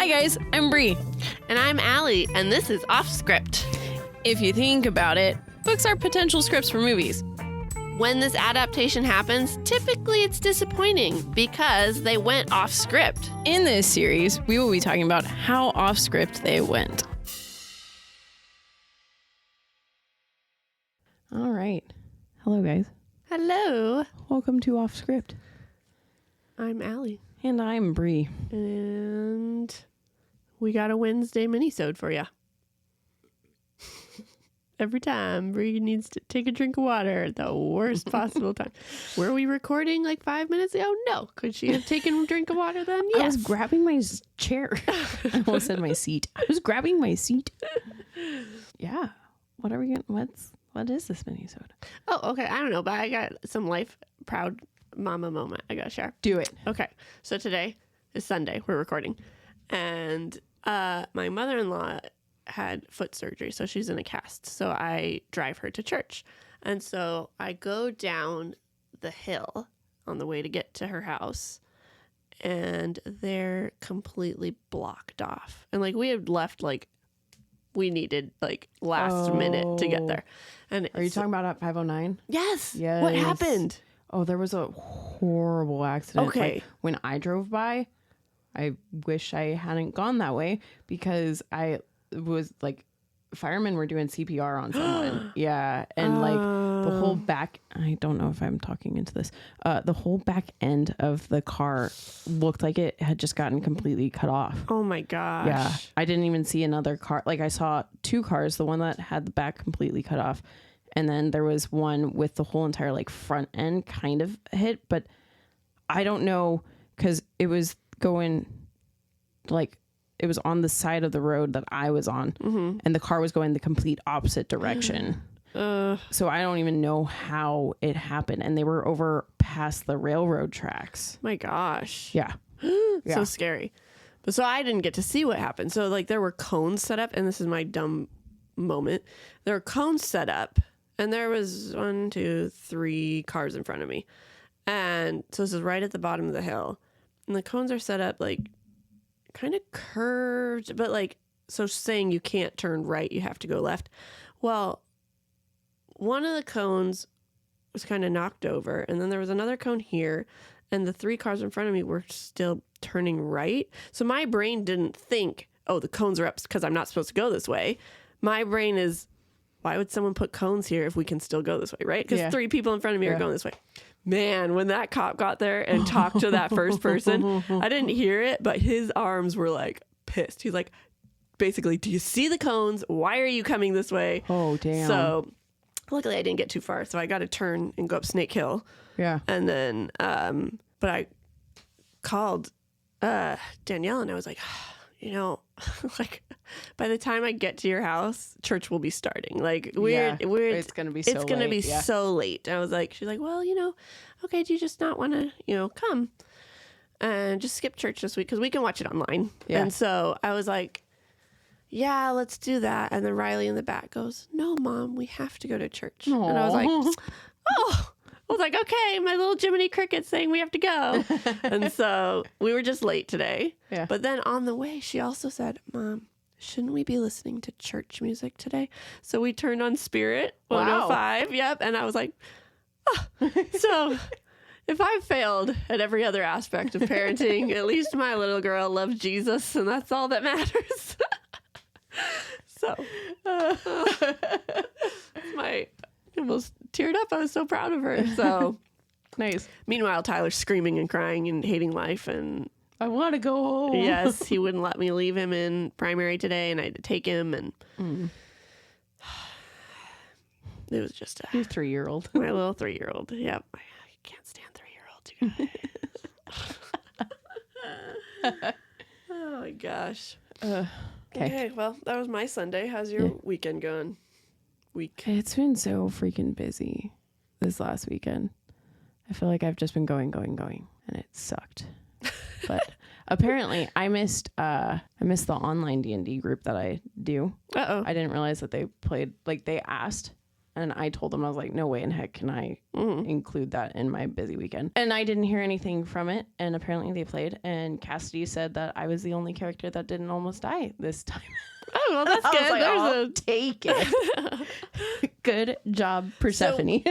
Hi guys, I'm Bree. And I'm Alli, and this is Off Script. If you think about it, books are potential scripts for movies. When this adaptation happens, typically it's disappointing because they went off script. In this series, we will be talking about how off script they went. All right. Hello guys. Hello. Welcome to Off Script. I'm Alli. And I'm Bree. And we got a Wednesday mini-sode for you. Every time Bree needs to take a drink of water at the worst possible time. Were we recording like 5 minutes ago? No. Could she have taken a drink of water then? Yes. I was grabbing my chair. I almost said my seat. I was grabbing my seat. Yeah. What are we going to... What is this mini-sode? Oh, okay. I don't know, but I got some life proud mama moment I got to share. Do it. Okay. So today is Sunday. We're recording. And my mother-in-law had foot surgery, so she's in a cast. So I drive her to church. And so I go down the hill on the way to get to her house, and they're completely blocked off. And like we had left we needed last minute to get there. And Are you talking about at 509? Yes. Yes. What happened? Oh, there was a horrible accident. Okay. When I drove by, I wish I hadn't gone that way because I was firemen were doing CPR on someone. Yeah. And the whole back, I don't know if I'm talking into this, the whole back end of the car looked like it had just gotten completely cut off. Oh my gosh. Yeah. I didn't even see another car. I saw two cars, the one that had the back completely cut off. And then there was one with the whole entire front end kind of hit, but I don't know because it was going it was on the side of the road that I was on, and the car was going the complete opposite direction. So I don't even know how it happened, and they were over past the railroad tracks. My gosh. Yeah. So scary. But so I didn't get to see what happened. So there were cones set up, and this is my dumb moment. There were cones set up, and there was 1, 2, 3 cars in front of me. And so this is right at the bottom of the hill. And the cones are set up kind of curved, but so saying you can't turn right, you have to go left. Well, one of the cones was kind of knocked over, and then there was another cone here, and the 3 cars in front of me were still turning right. So my brain didn't think, oh, the cones are up because I'm not supposed to go this way. My brain is, why would someone put cones here if we can still go this way, right? Because 3 people in front of me are going this way. Man, when that cop got there and talked to that first person, I didn't hear it, but his arms were pissed. He's basically, do you see the cones? Why are you coming this way? Oh, damn. So luckily I didn't get too far. So I got to turn and go up Snake Hill. Yeah. And then, but I called Danielle and I was like, by the time I get to your house, church will be starting. It's going to be so late. It's going to be so late. And I was she's like, well, okay, do you just not want to, come and just skip church this week? Because we can watch it online. Yeah. And so I was like, yeah, let's do that. And then Riley in the back goes, no, Mom, we have to go to church. Aww. And I was like, oh. I was like, okay, my little Jiminy Cricket saying we have to go. And so we were just late today. Yeah. But then on the way, she also said, Mom, shouldn't we be listening to church music today? So we turned on Spirit 105. Wow. Yep. And I was like, oh. So if I've failed at every other aspect of parenting, at least my little girl loves Jesus, and that's all that matters. So I almost teared up. I was so proud of her. So nice. Meanwhile, Tyler's screaming and crying and hating life, and I want to go home. Yes, he wouldn't let me leave him in primary today, and I had to take him, and it was just your 3-year-old. My little 3-year-old. Yep. I can't stand 3-year-olds, you guys. Oh my gosh. Okay, well, that was my Sunday. How's your weekend going? It's been so freaking busy this last weekend. I feel like I've just been going, and it sucked. But apparently I missed the online D&D group that I do. Uh-oh. I didn't realize that they played, they asked And I told them, I was like, no way in heck can I include that in my busy weekend. And I didn't hear anything from it. And apparently they played. And Cassidy said that I was the only character that didn't almost die this time. Oh, well, that's I good. was like, There's I'll take it. Good job, Persephone.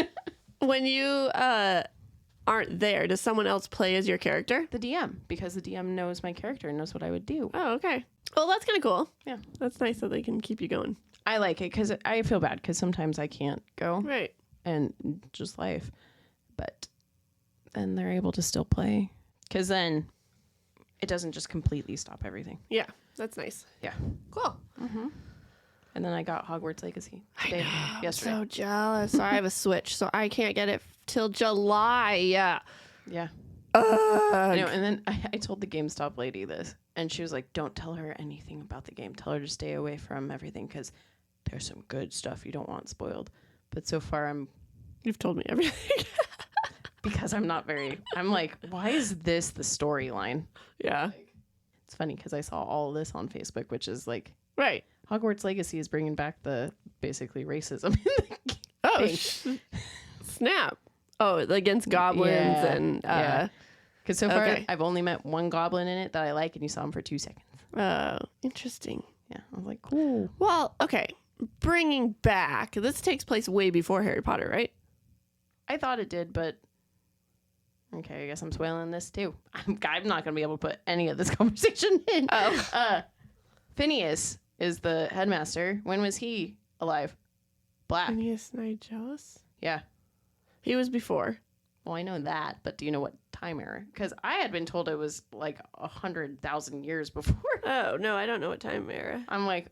When you aren't there, does someone else play as your character? The DM, because the DM knows my character and knows what I would do. Oh, okay. Well, that's kind of cool. Yeah. That's nice that they can keep you going. I like it because I feel bad because sometimes I can't go. Right. And just life. But then they're able to still play. Because then it doesn't just completely stop everything. Yeah, that's nice. Yeah. Cool. And then I got Hogwarts Legacy I'm yesterday. so jealous. So I have a Switch, so I can't get it till July. Yeah. Yeah. I know, and then I told the GameStop lady this, and she was like, don't tell her anything about the game. Tell her to stay away from everything because there's some good stuff you don't want spoiled. But so far, You've told me everything. because I'm like, why is this the storyline? Yeah. It's funny because I saw all this on Facebook, which is like, Right. Hogwarts Legacy is bringing back the basically racism in the game. Oh, snap. Oh, against goblins and... yeah. Because so far, okay. I've only met one goblin in it that I like, and you saw him for 2 seconds. Oh, interesting. Yeah, I was like, cool. Well, okay. Bringing back, this takes place way before Harry Potter, right? I thought it did, but okay, I guess I'm spoiling this too. I'm not going to be able to put any of this conversation in. Oh. Phineas is the headmaster. When was he alive? Black. Phineas Nigellus? Yeah. He was before. Well, I know that, but do you know what time era? Because I had been told it was like 100,000 years before. Oh, no, I don't know what time era. I'm like,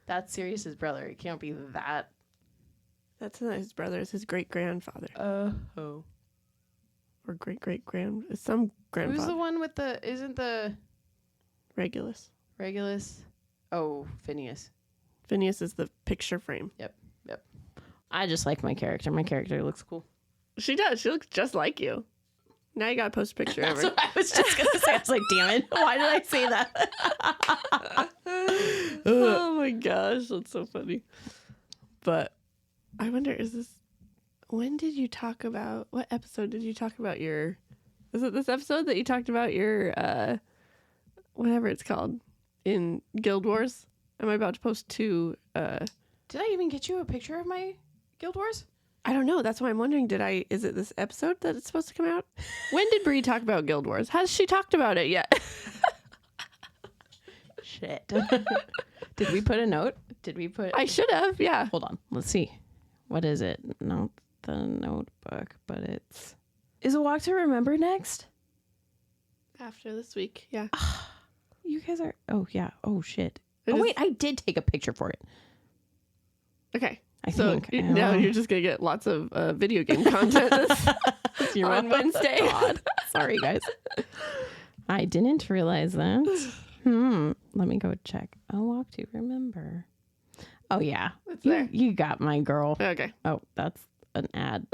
that's Sirius's brother. It can't be that. That's not his brother. It's his great-grandfather. Oh. Or great-great-grand... Some grandfather. Who's the one with isn't the Regulus. Regulus? Oh, Phineas. Phineas is the picture frame. Yep. I just like my character. My character looks cool. She does. She looks just like you. Now you gotta post a picture of That's her. what I was just going to say. I was like, damn it. Why did I say that? Oh my gosh, that's so funny. But I wonder, when did you talk about, what episode did you talk about is it this episode that you talked about your, whatever it's called, in Guild Wars? Am I about to post two, Did I even get you a picture of my Guild Wars? I don't know. That's why I'm wondering, is it this episode that it's supposed to come out? When did Bree talk about Guild Wars? Has she talked about it yet? Shit. Did we put a note? I should have, yeah. Hold on. Let's see. What is it? Not the notebook, but it's... Is a Walk to Remember next? After this week, yeah. You guys are... Oh, yeah. Oh, shit. It Oh, is- wait. I did take a picture for it. Okay. I So think. now you're just going to get lots of video game content on Wednesday. God. Sorry, guys. I didn't realize that. Let me go check. A Walk to Remember. Oh, yeah. It's there. You got my girl. Okay. Oh, that's an ad.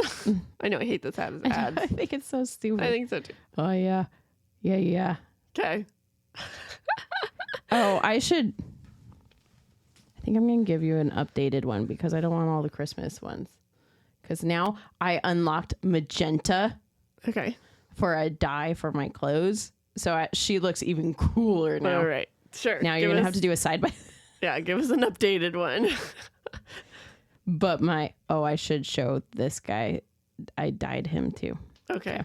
I know I hate this ad as I ads. think it's so stupid. I think so too. Oh, yeah. Yeah. Okay. Oh, I think I'm going to give you an updated one because I don't want all the Christmas ones. Because now I unlocked magenta Okay. for a dye for my clothes. So she looks even cooler now. All right. Sure. Now you're going to have to do a side by... Yeah, give us an updated one. But I should show this guy. I dyed him too. Okay.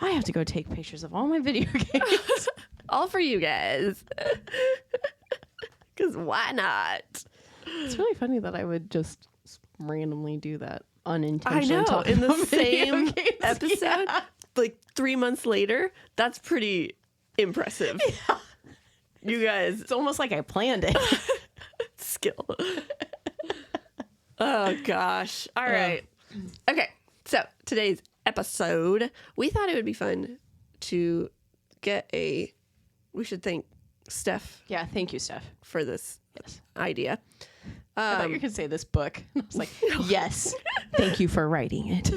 I have to go take pictures of all my video games. All for you guys. Because why not? It's really funny that I would just randomly do that I unintentionally. know. talking In the about video same games. episode, Yeah. like 3 months later, that's pretty impressive. Yeah. You guys, It's almost like I planned it. skill. Oh, gosh. All right. Okay. So today's episode, we thought it would be fun to we should thank Steph Yeah, thank you, Steph. for this Yes. idea. I thought you could say this book. I was like, yes, thank you for writing it.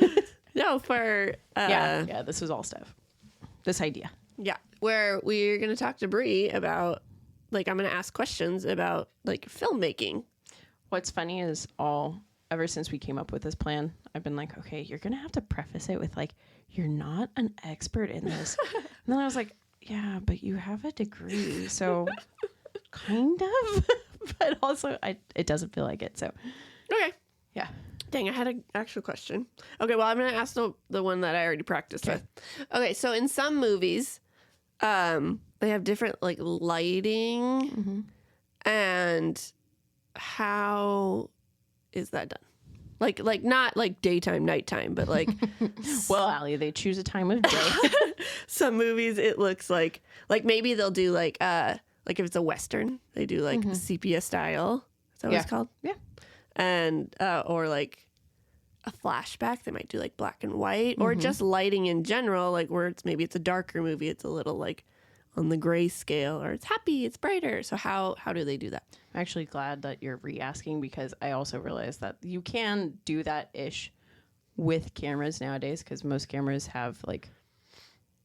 No, for yeah, this was all Steph. This idea. yeah, where we're gonna talk to Bree about, like, I'm gonna ask questions about like filmmaking. What's funny is all ever since we came up with this plan, I've been like, okay, you're going to have to preface it with like, you're not an expert in this. And then I was like, yeah, but you have a degree. So kind of, but also it doesn't feel like it. So, Okay. yeah. Dang, I had an actual question. Okay, well, I'm going to ask the one that I already practiced with. Okay, so in some movies, they have different like lighting, and how is that done? Like not like daytime, nighttime, but like Well, Allie, they choose a time of day. some movies it looks like maybe they'll do like if it's a Western, they do like sepia style. Is that what it's called? Yeah. And or like a flashback, they might do like black and white, or just lighting in general, like where it's a darker movie, it's a little like on the gray scale, or it's happy, it's brighter. So how do they do that? I'm actually glad that you're re-asking, because I also realized that you can do that ish with cameras nowadays, because most cameras have like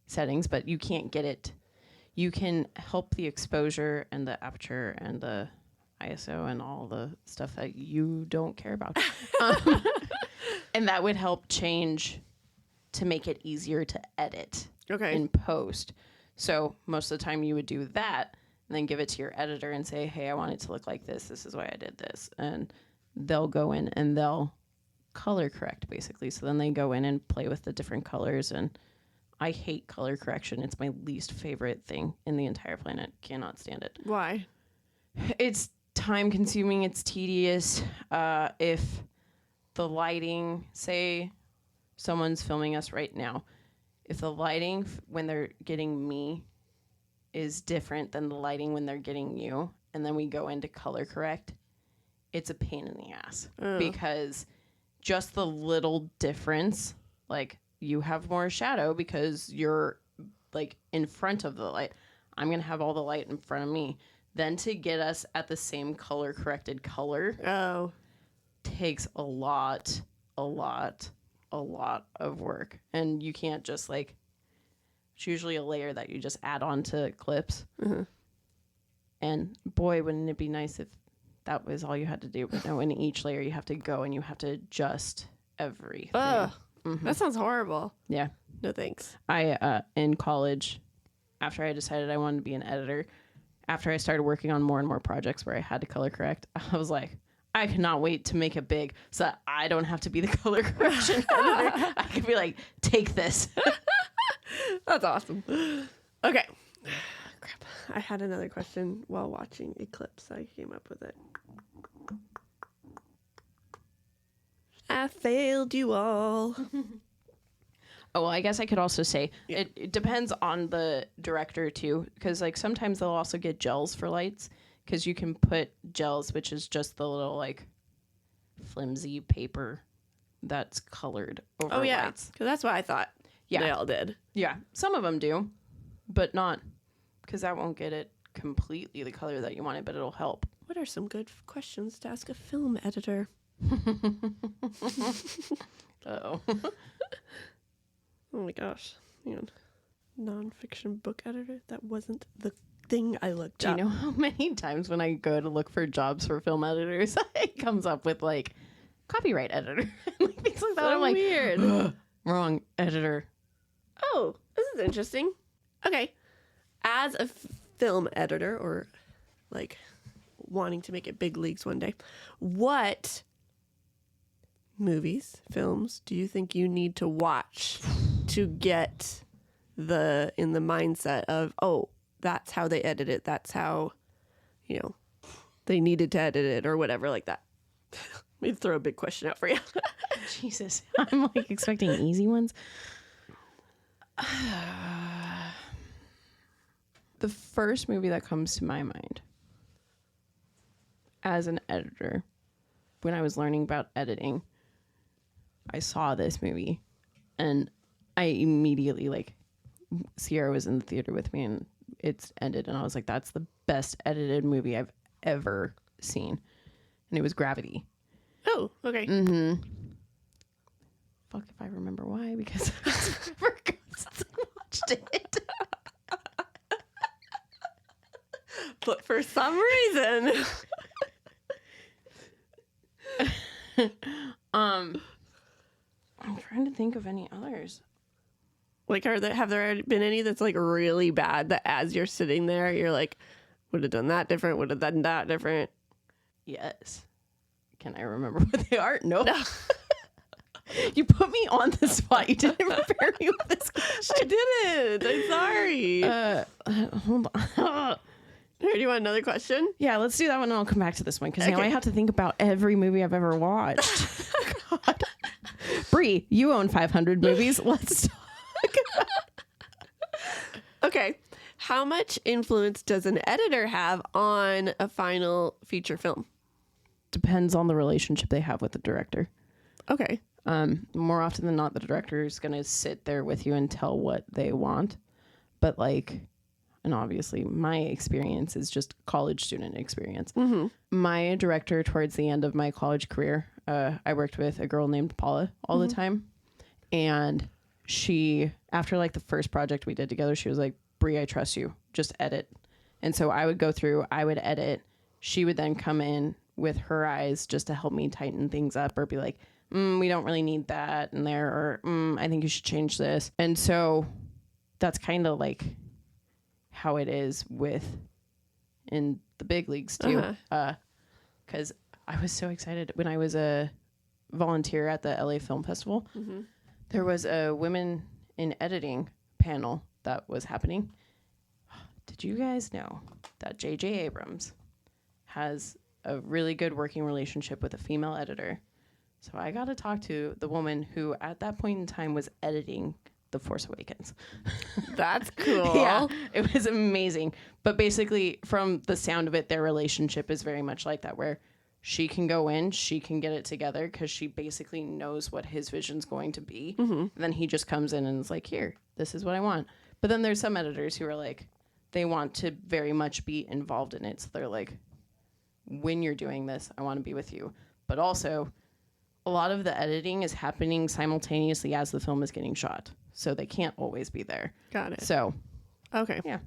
settings, but you can't get it. You can help the exposure and the aperture and the ISO and all the stuff that you don't care about. And that would help change to make it easier to edit in post. So most of the time you would do that and then give it to your editor and say, hey, I want it to look like this. This is why I did this. And they'll go in and they'll color correct, basically. So then they go in and play with the different colors. And I hate color correction. It's my least favorite thing in the entire planet. Cannot stand it. Why? It's time consuming. It's tedious. If the lighting, say someone's filming us right now, if the lighting when they're getting me is different than the lighting when they're getting you, and then we go into color correct, it's a pain in the ass. Because just the little difference, like you have more shadow because you're like in front of the light. I'm going to have all the light in front of me. Then to get us at the same color corrected color takes a lot of work. And you can't just like, it's usually a layer that you just add on to clips. And boy, wouldn't it be nice if that was all you had to do. But no, in each layer you have to go and you have to adjust everything. That sounds horrible. Yeah. No thanks. I, in college, after I decided I wanted to be an editor, after I started working on more and more projects where I had to color correct, I was like, I cannot wait to make it big so that I don't have to be the color correction editor. I could be like, take this. That's awesome. Okay. Crap. I had another question while watching Eclipse. I came up with it. I failed you all. Oh, well, I guess I could also say it depends on the director too, because like sometimes they'll also get gels for lights, because you can put gels, which is just the little like flimsy paper that's colored over lights. Because that's what I thought they all did. Yeah, some of them do, but not, because that won't get it completely the color that you want it, but it'll help. What are some good questions to ask a film editor? Uh-oh. Oh my gosh. Hang on. Nonfiction book editor? That wasn't the thing I looked up. Do you know how many times when I go to look for jobs for film editors, it comes up with like copyright editor? Like things like that. So I'm like, weird. Wrong editor. Oh, this is interesting. Okay. As a film editor, or like wanting to make it big leagues one day, what movies, films do you think you need to watch to get in the mindset of, oh, that's how they edit it, that's how, they needed to edit it, or whatever like that? Let me throw a big question out for you. Jesus, I'm like expecting easy ones. The first movie that comes to my mind as an editor, when I was learning about editing, I saw this movie and I immediately, like, Sierra was in the theater with me and it's ended, and I was like, that's the best edited movie I've ever seen. And it was Gravity. Oh, okay. Fuck if I remember why, because I forgot since I watched it. But for some reason, I'm trying to think of any others. Like, have there been any that's like really bad that as you're sitting there, you're like, would have done that different, would have done that different? Yes. Can I remember what they are? Nope. No. You put me on the spot. You didn't prepare me with this question. I didn't. I'm sorry. Hold on. Here, do you want another question? Yeah, let's do that one and I'll come back to this one because now Okay. I have to think about every movie I've ever watched. God. Bree, you own 500 movies. Let's talk about Okay. How much influence does an editor have on a final feature film? Depends on the relationship they have with the director. Okay. More often than not, the director is going to sit there with you and tell what they want. But like, and obviously my experience is just college student experience. Mm-hmm. My director towards the end of my college career, I worked with a girl named Paula all the time. And she, after like the first project we did together, she was like, Bree, I trust you. Just edit. And so I would go through, I would edit. She would then come in with her eyes just to help me tighten things up or be like, we don't really need that in there, or I think you should change this. And so that's kind of like how it is with in the big leagues too. Because I was so excited when I was a volunteer at the LA Film Festival. Mm-hmm. There was a women in editing panel that was happening. Did you guys know that J.J. Abrams has a really good working relationship with a female editor? So I got to talk to the woman who at that point in time was editing The Force Awakens. That's cool. Yeah, it was amazing. But basically, from the sound of it, their relationship is very much like that, where she can go in, she can get it together because she basically knows what his vision's going to be. Mm-hmm. And then he just comes in and is like, here, this is what I want. But then there's some editors who are like, they want to very much be involved in it. So they're like, when you're doing this, I want to be with you. But also, a lot of the editing is happening simultaneously as the film is getting shot. So they can't always be there. Got it. So, Okay. yeah.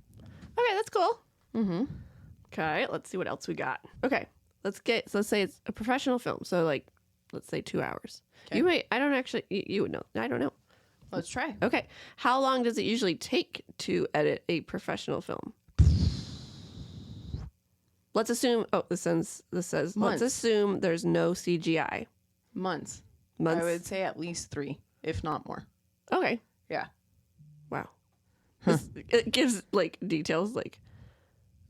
Okay, that's cool. Mm-hmm. Okay, let's see what else we got. Okay, let's say it's a professional film. So like, let's say 2 hours. Okay. You might, I don't actually, you would know. I don't know. Let's try. Okay, how long does it usually take to edit a professional film? Let's assume, this says, Months. let's assume there's no CGI. Months. Months? I would say at least 3, if not more. Okay. Yeah. Wow. It gives like details, like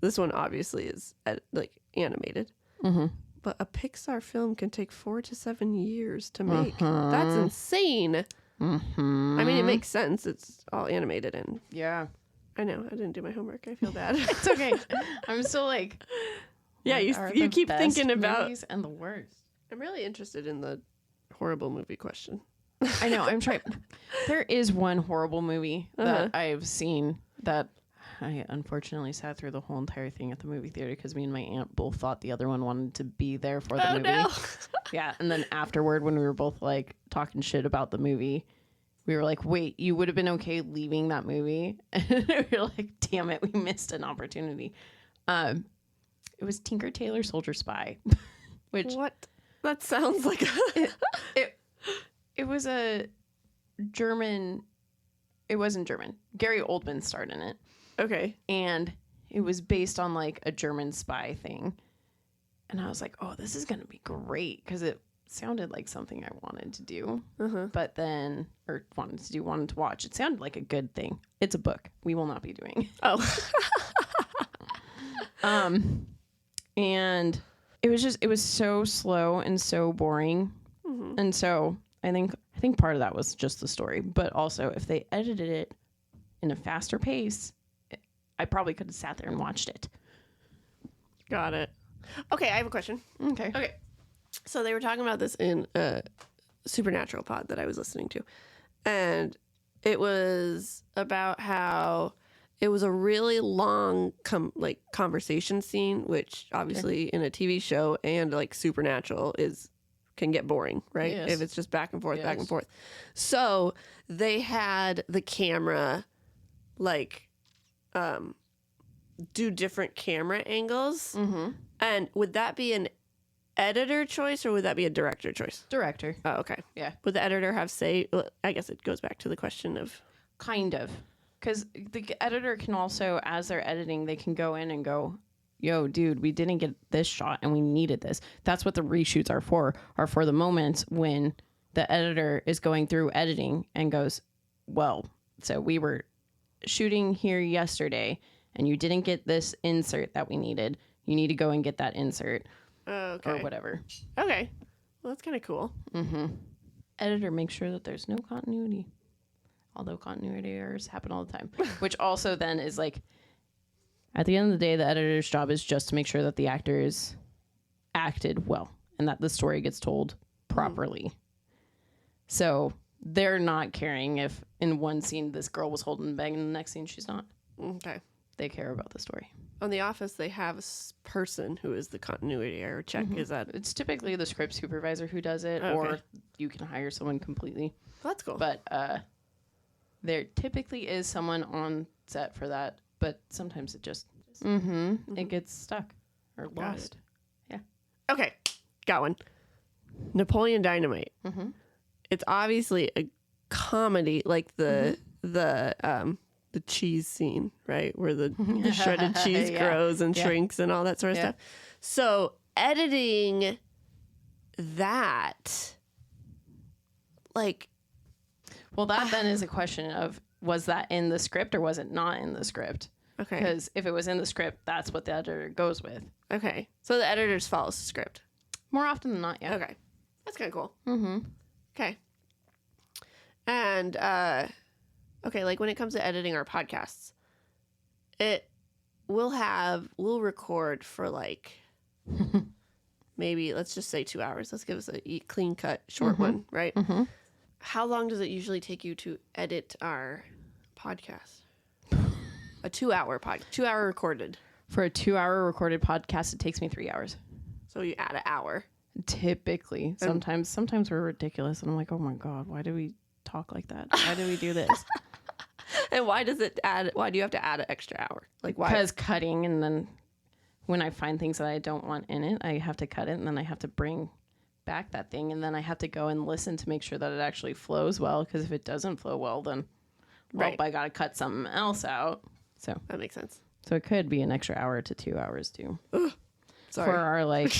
this one obviously is like animated, but a Pixar film can take 4 to 7 years to make. That's insane. I mean, it makes sense. It's all animated, and Yeah. I know I didn't do my homework. I feel bad. It's okay. I'm still like, Yeah, what are you the keep best thinking about. movies and the worst. I'm really interested in the horrible movie question. I know. I'm trying. There is one horrible movie that I've seen that I unfortunately sat through the whole entire thing at the movie theater because me and my aunt both thought the other one wanted to be there for the movie. No. Yeah. And then afterward, when we were both like talking shit about the movie, we were like, wait, you would have been okay leaving that movie? And we were like, damn it, we missed an opportunity. It was Tinker Tailor Soldier Spy, which What? That sounds like it was a German. It wasn't German. Gary Oldman starred in it. Okay. And it was based on like a German spy thing. And I was like, oh, this is going to be great because it sounded like something I wanted to do. But then, or wanted to watch. It sounded like a good thing. It's a book. We will not be doing. Oh. And it was so slow and so boring. And so I think part of that was just the story. But also, if they edited it in a faster pace, I probably could have sat there and watched it. Got it. Okay, I have a question. Okay. So they were talking about this in a Supernatural pod that I was listening to. And it was about how it was a really long conversation scene, which obviously in a TV show and like Supernatural can get boring, right? Yes. If it's just back and forth, back and forth. So they had the camera do different camera angles. And would that be an editor choice or would that be a director choice? Director. Oh, okay. Yeah. Would the editor have say? Well, I guess it goes back to the question of. Kind of. Because the editor can also, as they're editing, they can go in and go, yo, dude, we didn't get this shot and we needed this. That's what the reshoots are for the moments when the editor is going through editing and goes, well, so we were shooting here yesterday and you didn't get this insert that we needed. You need to go and get that insert Okay. or whatever. Okay. Well, that's kind of cool. Mm-hmm. Editor makes sure that there's no continuity. Although continuity errors happen all the time. Which also then is like, at the end of the day, the editor's job is just to make sure that the actors acted well and that the story gets told properly. So they're not caring if in one scene this girl was holding the bag and the next scene she's not. Okay. They care about the story. On The Office, they have a person who is the continuity error check. Is that? It's typically the script supervisor who does it, Okay. or you can hire someone completely. That's cool. But there typically is someone on set for that, but sometimes it just it gets stuck or lost. Yeah. Okay, got one. Napoleon Dynamite. Mm-hmm. It's obviously a comedy, like the cheese scene, right, where the shredded cheese Yeah. grows and Yeah. shrinks and all that sort of Yeah. stuff. So editing that, like, Well, that then is a question of, was that in the script or was it not in the script? okay, Because if it was in the script, that's what the editor goes with. okay. So the editors follows the script. More often than not, yeah. Okay, that's kind of cool. Mm-hmm. Okay. And okay, like when it comes to editing our podcasts, we'll record for like maybe let's just say 2 hours. Let's give us a clean cut short one, right? Mm-hmm. How long does it usually take you to edit our podcast? A 2 hour 2 hour recorded. For a 2 hour recorded podcast, it takes me 3 hours. So you add an hour. Typically. Sometimes we're ridiculous and I'm like, oh my God, why do we talk like that? Why do we do this? And why do you have to add an extra hour? Like why? Because cutting, and then when I find things that I don't want in it, I have to cut it and then I have to bring back that thing and then I have to go and listen to make sure that it actually flows well, because if it doesn't flow well, then Right. I gotta cut something else out. So That makes sense. it could be an extra hour to 2 hours too. Sorry. For our like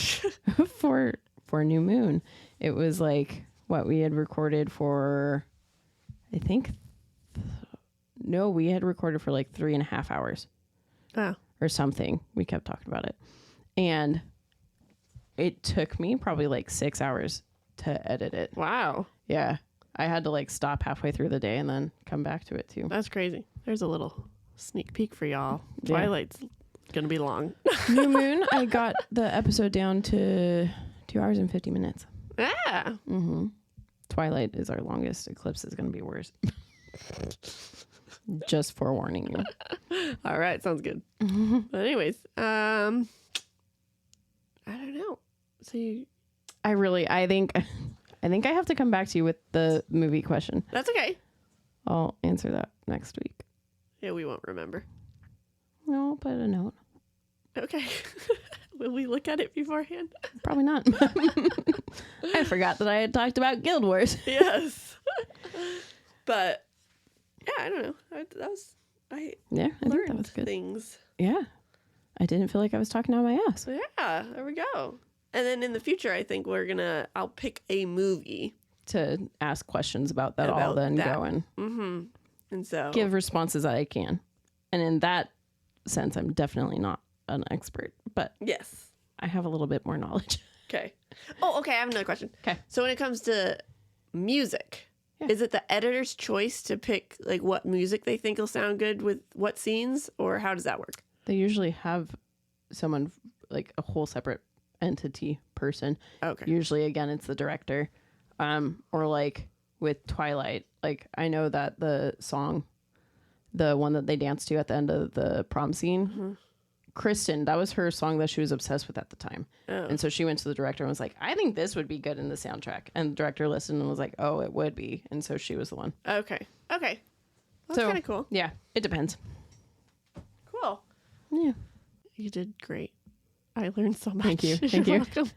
for New Moon, it was like what we had recorded for, I think we had recorded for like 3.5 hours Oh. or something. We kept talking about it, and it took me probably like 6 hours to edit it. Wow. Yeah, I had to like stop halfway through the day and then come back to it too. That's crazy. There's a little sneak peek for y'all. Yeah. Twilight's gonna be long. New Moon, I got the episode down to 2 hours and 50 minutes. Yeah. Mm-hmm. Twilight is our longest. Eclipse is going to be worse. Just forewarning you. All right. Sounds good. But anyways, I don't know. So I think I have to come back to you with the movie question. that's okay. I'll answer that next week. Yeah, we won't remember. No, I'll put a note. Okay. Will we look at it beforehand? Probably not. I forgot that I had talked about Guild Wars. Yes. But yeah, I don't know. I Yeah, I think learned that was good. things. Yeah. I didn't feel like I was talking out my ass. So yeah, there we go. And then in the future, I think I'll pick a movie. To ask questions about that all, About then that. go and Mm-hmm. And so give responses that I can. And in that sense, I'm definitely not an expert, but yes. I have a little bit more knowledge. Okay. Oh, okay. I have another question. Okay. So when it comes to music, Yeah. is it the editor's choice to pick like what music they think will sound good with what scenes, or how does that work? They usually have someone, like a whole separate entity person. Okay. Usually, again, it's the director. Or like with Twilight, like I know that the song, the one that they danced to at the end of the prom scene, Kristen, that was her song that she was obsessed with at the time. Oh. And so she went to the director and was like, I think this would be good in the soundtrack. And the director listened and was like, oh, it would be. And so she was the one. Okay. Okay. Well, that's So- kind of cool. Yeah, it depends. Cool. Yeah. You did great. I learned so much. Thank you. You're Thank you. welcome.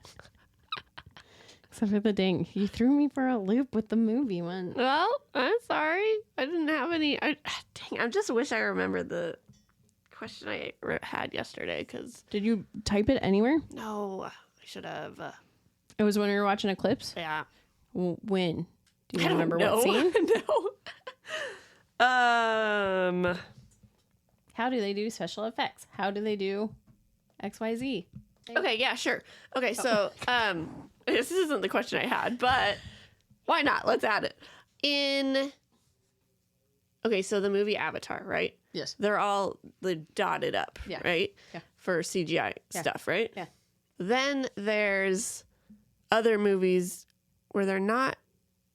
Except for the ding. You threw me for a loop with the movie one. Well, I'm sorry. I didn't have any. Dang, I just wish I remembered the question I had yesterday because. Did you type it anywhere? No, I should have. It was when we were watching Eclipse? Yeah. When? Do you I don't remember know. what scene? No. How do they do special effects? How do they do XYZ? Okay, yeah, sure. Okay, so this isn't the question I had, but why not? Let's add it. Okay, so the movie Avatar, right? Yes. They're all dotted up, Yeah. right? Yeah. For CGI stuff, right? Yeah. Then there's other movies where they're not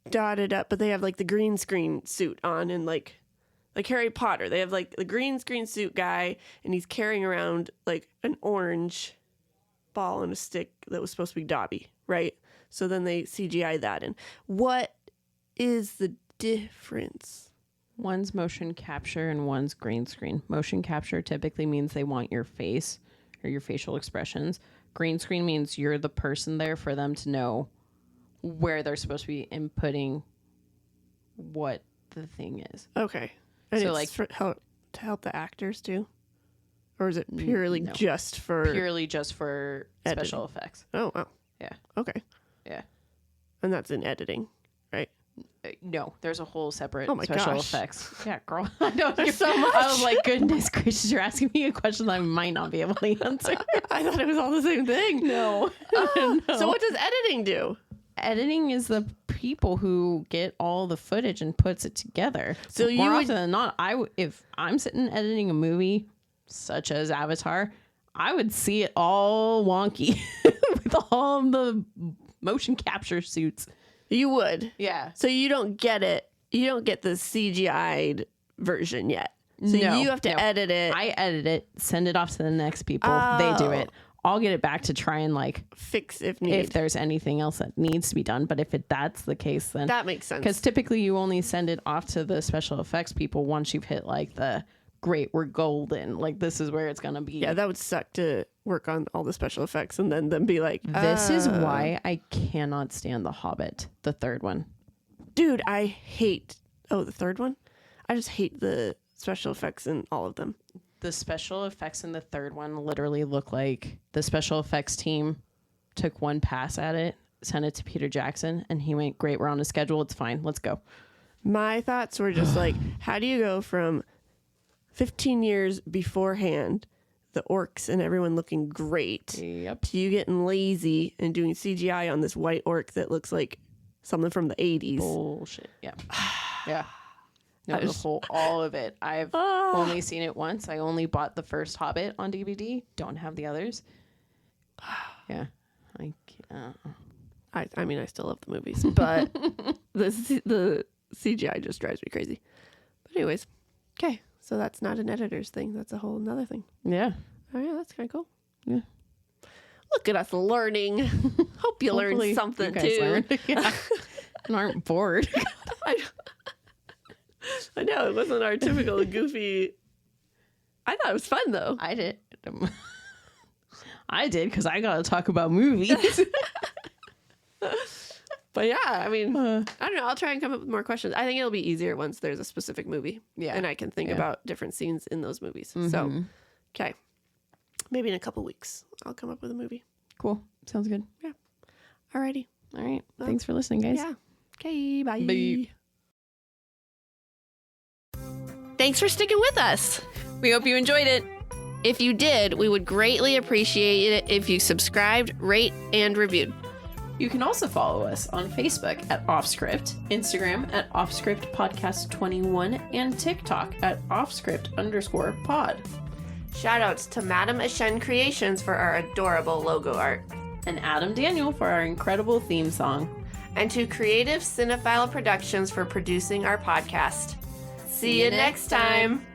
dotted up, but they have like the green screen suit on and like Harry Potter. They have like the green screen suit guy and he's carrying around like an orange ball and a stick that was supposed to be Dobby, right? So then they CGI that in. What is the difference? One's motion capture and one's green screen. Motion capture typically means they want your face or your facial expressions. Green screen means you're the person there for them to know where they're supposed to be inputting what the thing is. Okay. And So, it's like- to help the actors too? Or is it purely No. just for... Purely just for Editing. special effects. Oh, wow. Yeah. Okay. Yeah. And that's in editing, right? No, there's a whole separate Oh my special gosh. effects. Yeah, girl. I know. There's so much. I was like, goodness gracious, you're asking me a question that I might not be able to answer. I thought it was all the same thing. No. So what does editing do? Editing is the people who get all the footage and puts it together. So more you would- often than not, if I'm sitting editing a movie such as Avatar, I would see it all wonky with all the motion capture suits. You would. Yeah. So you don't get it. You don't get the CGI'd version yet. So No, you have to no. edit it, I edit it, send it off to the next people. They do it. I'll get it back to try and like fix if if needed. there's anything else that needs to be done. But if that's the case, then That makes sense. because typically you only send it off to the special effects people once you've hit like the great, we're golden. Like this is where it's gonna be. Yeah, that would suck to work on all the special effects and then be like, This is why I cannot stand The Hobbit, the third one. dude, I hate. Oh, the third one. I just hate the special effects in all of them. The special effects in the third one literally look like the special effects team took one pass at it, sent it to Peter Jackson, and he went, great, we're on a schedule. It's fine. Let's go. My thoughts were just like, how do you go from 15 years beforehand, the orcs and everyone looking great, Yep. to you getting lazy and doing CGI on this white orc that looks like something from the 80s? Bullshit. Yeah. Yeah. No, I the just- whole, all of it. I've only seen it once. I only bought the first Hobbit on DVD. Don't have the others. Yeah. I can't. I mean, I still love the movies, but the CGI just drives me crazy. But anyways, okay. So that's not an editor's thing. That's a whole nother thing. Yeah. Oh yeah, that's kind of cool. Yeah. Look at us learning. Hope you learned Hopefully something you guys too. learned. Yeah. And aren't bored. I know it wasn't our typical goofy. I thought it was fun though. I did. I did because I got to talk about movies. But yeah, I mean, I don't know. I'll try and come up with more questions. I think it'll be easier once there's a specific movie. Yeah. And I can think Yeah. about different scenes in those movies. So, okay. Maybe in a couple weeks, I'll come up with a movie. Cool. Sounds good. Alrighty. All right. Thanks for listening, guys. Yeah. Okay. Bye. Bye. Thanks for sticking with us. We hope you enjoyed it. If you did, we would greatly appreciate it if you subscribed, rate, and reviewed. You can also follow us on Facebook at Offscript, Instagram at Offscript Podcast 21, and TikTok at Offscript_pod. Shoutouts to Madam Ashen Creations for our adorable logo art. And Adam Daniel for our incredible theme song. And to Creative Cinephile Productions for producing our podcast. See you next time.